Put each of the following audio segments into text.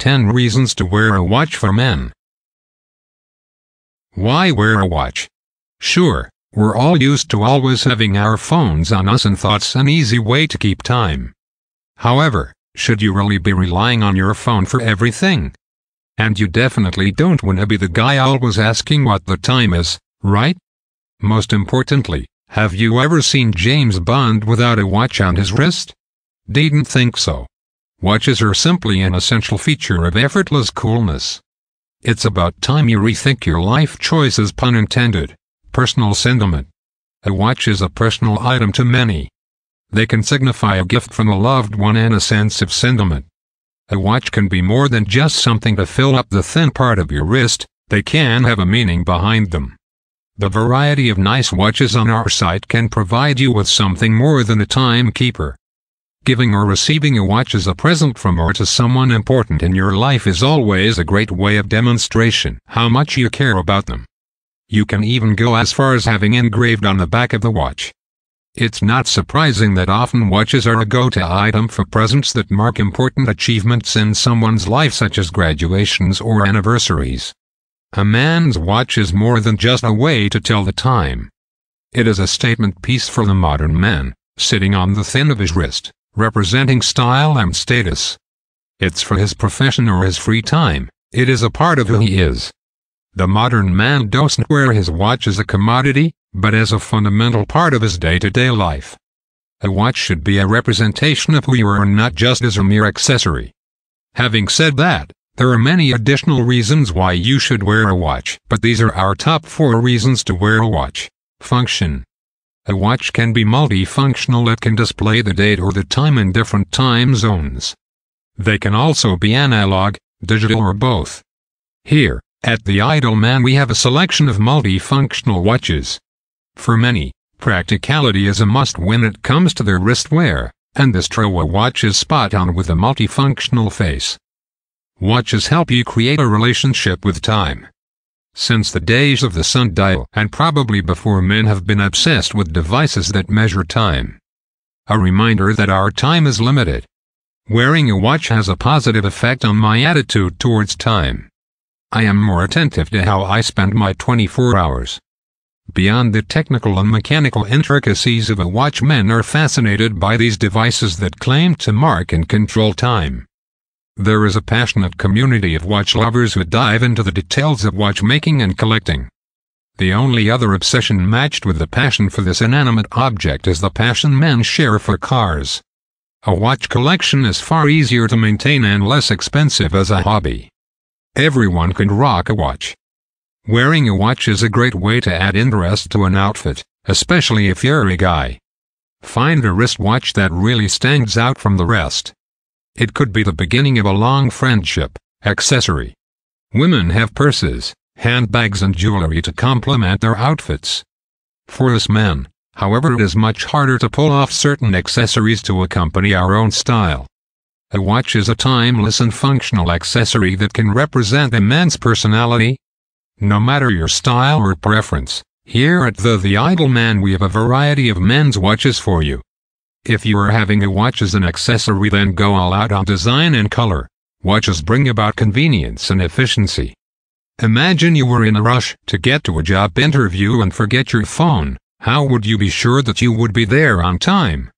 10 reasons to wear a watch for men. Why wear a watch? Sure, we're all used to always having our phones on us and thought's an easy way to keep time. However, should you really be relying on your phone for everything? And you definitely don't want to be the guy always asking what the time is, right? Most importantly, have you ever seen James Bond without a watch on his wrist? Didn't think so. Watches are simply an essential feature of effortless coolness. It's about time you rethink your life choices, pun intended. Personal sentiment. A watch is a personal item to many. They can signify a gift from a loved one and a sense of sentiment. A watch can be more than just something to fill up the thin part of your wrist, they can have a meaning behind them. The variety of nice watches on our site can provide you with something more than a timekeeper. Giving or receiving a watch as a present from or to someone important in your life is always a great way of demonstration how much you care about them. You can even go as far as having engraved on the back of the watch. It's not surprising that often watches are a go-to item for presents that mark important achievements in someone's life, such as graduations or anniversaries. A man's watch is more than just a way to tell the time. It is a statement piece for the modern man, sitting on the thin of his wrist, representing style and status. It's for his profession or his free time, it is a part of who he is. The modern man doesn't wear his watch as a commodity, but as a fundamental part of his day-to-day life. A watch should be a representation of who you are and not just as a mere accessory. Having said that, there are many additional reasons why you should wear a watch, but these are our top 4 reasons to wear a watch. Function. A watch can be multifunctional. It can display the date or the time in different time zones. They can also be analog, digital, or both. Here, at The Idle Man, we have a selection of multifunctional watches. For many, practicality is a must when it comes to their wrist wear, and this Troa watch is spot on with a multifunctional face. Watches help you create a relationship with time. Since the days of the sundial, and probably before, men have been obsessed with devices that measure time. A reminder that our time is limited. Wearing a watch has a positive effect on my attitude towards time. I am more attentive to how I spend my 24 hours. Beyond the technical and mechanical intricacies of a watch, men are fascinated by these devices that claim to mark and control time. There is a passionate community of watch lovers who dive into the details of watchmaking and collecting. The only other obsession matched with the passion for this inanimate object is the passion men share for cars. A watch collection is far easier to maintain and less expensive as a hobby. Everyone can rock a watch. Wearing a watch is a great way to add interest to an outfit, especially if you're a guy. Find a wristwatch that really stands out from the rest. It could be the beginning of a long friendship. Accessory. Women have purses, handbags, and jewelry to complement their outfits. For us men, however, it is much harder to pull off certain accessories to accompany our own style. A watch is a timeless and functional accessory that can represent a man's personality. No matter your style or preference, here at The Idle Man we have a variety of men's watches for you. If you are having a watch as an accessory, then go all out on design and color. Watches bring about convenience and efficiency. Imagine you were in a rush to get to a job interview and forget your phone. How would you be sure that you would be there on time?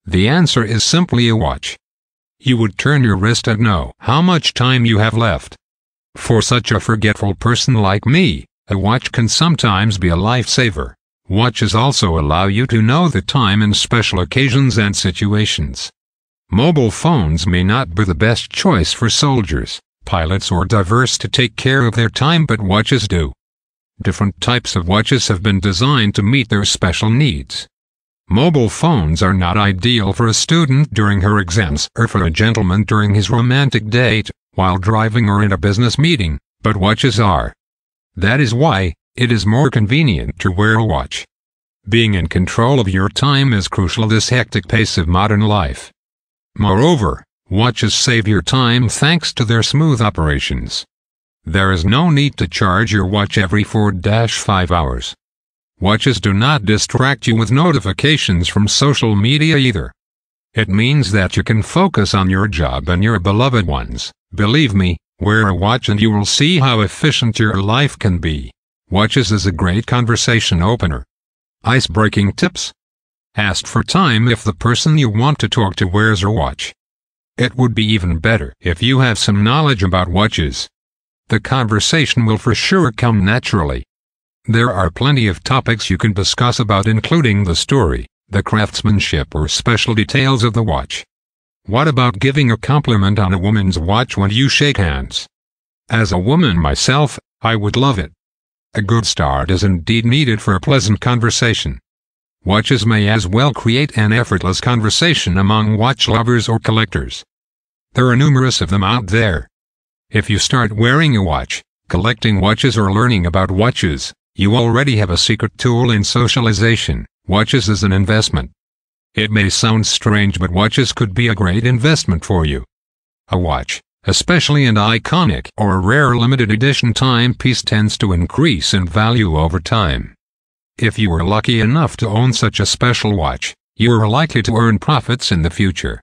The answer is simply a watch. You would turn your wrist and know how much time you have left. For such a forgetful person like me, a watch can sometimes be a lifesaver. Watches also allow you to know the time in special occasions and situations. Mobile phones may not be the best choice for soldiers, pilots, or divers to take care of their time, but watches do. Different types of watches have been designed to meet their special needs. Mobile phones are not ideal for a student during her exams or for a gentleman during his romantic date, while driving, or in a business meeting, but watches are. That is why it is more convenient to wear a watch. Being in control of your time is crucial in this hectic pace of modern life. Moreover, watches save your time thanks to their smooth operations. There is no need to charge your watch every 4-5 hours. Watches do not distract you with notifications from social media either. It means that you can focus on your job and your beloved ones. Believe me, wear a watch and you will see how efficient your life can be. Watches is a great conversation opener. Ice-breaking tips. Ask for time if the person you want to talk to wears a watch. It would be even better if you have some knowledge about watches. The conversation will for sure come naturally. There are plenty of topics you can discuss about, including the story, the craftsmanship or special details of the watch. What about giving a compliment on a woman's watch when you shake hands? As a woman myself, I would love it. A good start is indeed needed for a pleasant conversation. Watches may as well create an effortless conversation among watch lovers or collectors. There are numerous of them out there. If you start wearing a watch, collecting watches or learning about watches, you already have a secret tool in socialization. Watches is an investment. It may sound strange, but watches could be a great investment for you. A watch, especially an iconic or rare limited edition timepiece, tends to increase in value over time. If you are lucky enough to own such a special watch, you are likely to earn profits in the future.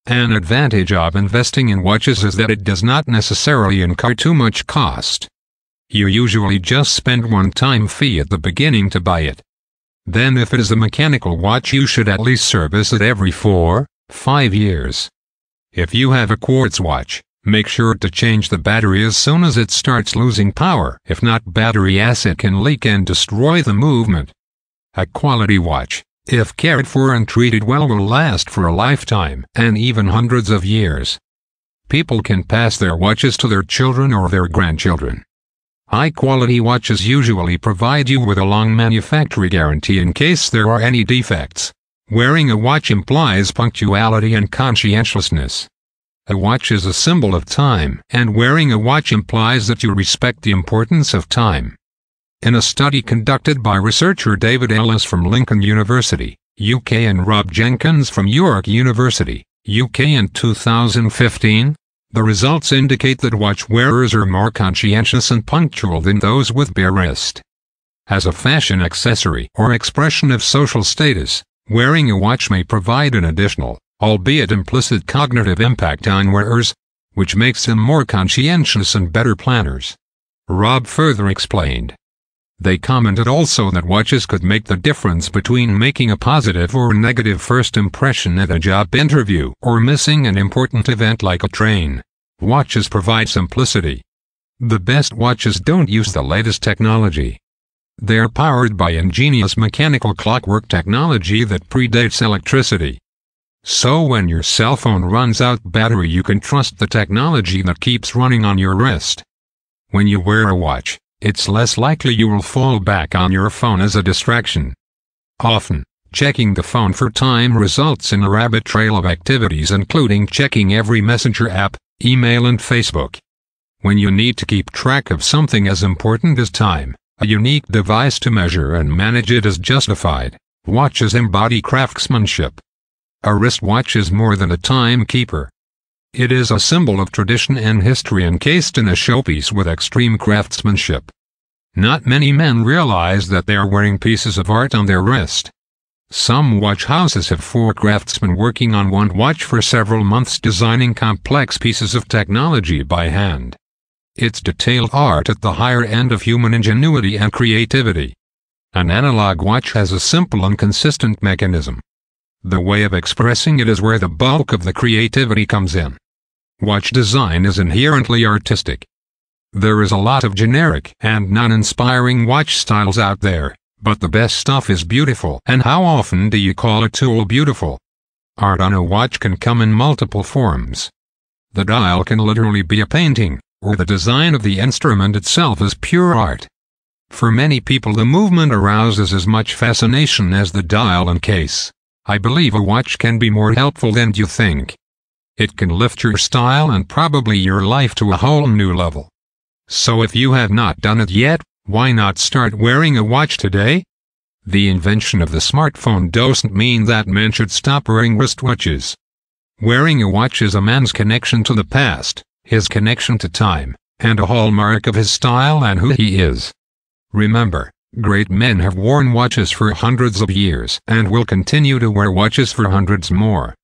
An advantage of investing in watches is that it does not necessarily incur too much cost. You usually just spend one-time fee at the beginning to buy it. Then if it is a mechanical watch, you should at least service it every 4-5 years. If you have a quartz watch, make sure to change the battery as soon as it starts losing power. If not, battery acid can leak and destroy the movement. A quality watch, if cared for and treated well, will last for a lifetime and even hundreds of years. People can pass their watches to their children or their grandchildren. High-quality watches usually provide you with a long manufacturing guarantee in case there are any defects. Wearing a watch implies punctuality and conscientiousness. A watch is a symbol of time, and wearing a watch implies that you respect the importance of time. In a study conducted by researcher David Ellis from Lincoln University, UK, and Rob Jenkins from York University, UK, in 2015, the results indicate that watch wearers are more conscientious and punctual than those with bare wrist. As a fashion accessory or expression of social status, wearing a watch may provide an additional, albeit implicit, cognitive impact on wearers, which makes them more conscientious and better planners. Rob further explained. They commented also that watches could make the difference between making a positive or negative first impression at a job interview or missing an important event like a train. Watches provide simplicity. The best watches don't use the latest technology. They're powered by ingenious mechanical clockwork technology that predates electricity. So when your cell phone runs out battery, you can trust the technology that keeps running on your wrist. When you wear a watch, it's less likely you will fall back on your phone as a distraction. Often, checking the phone for time results in a rabbit trail of activities, including checking every messenger app, email, and Facebook. When you need to keep track of something as important as time, a unique device to measure and manage it is justified. Watches embody craftsmanship. A wristwatch is more than a timekeeper. It is a symbol of tradition and history encased in a showpiece with extreme craftsmanship. Not many men realize that they are wearing pieces of art on their wrist. Some watch houses have 4 craftsmen working on one watch for several months, designing complex pieces of technology by hand. It's detailed art at the higher end of human ingenuity and creativity. An analog watch has a simple and consistent mechanism. The way of expressing it is where the bulk of the creativity comes in. Watch design is inherently artistic. There is a lot of generic and non-inspiring watch styles out there, but the best stuff is beautiful. And how often do you call a tool beautiful? Art on a watch can come in multiple forms. The dial can literally be a painting, or the design of the instrument itself is pure art. For many people, the movement arouses as much fascination as the dial and case. I believe a watch can be more helpful than you think. It can lift your style and probably your life to a whole new level. So if you have not done it yet, why not start wearing a watch today? The invention of the smartphone doesn't mean that men should stop wearing wristwatches. Wearing a watch is a man's connection to the past, his connection to time, and a hallmark of his style and who he is. Remember, great men have worn watches for hundreds of years and will continue to wear watches for hundreds more.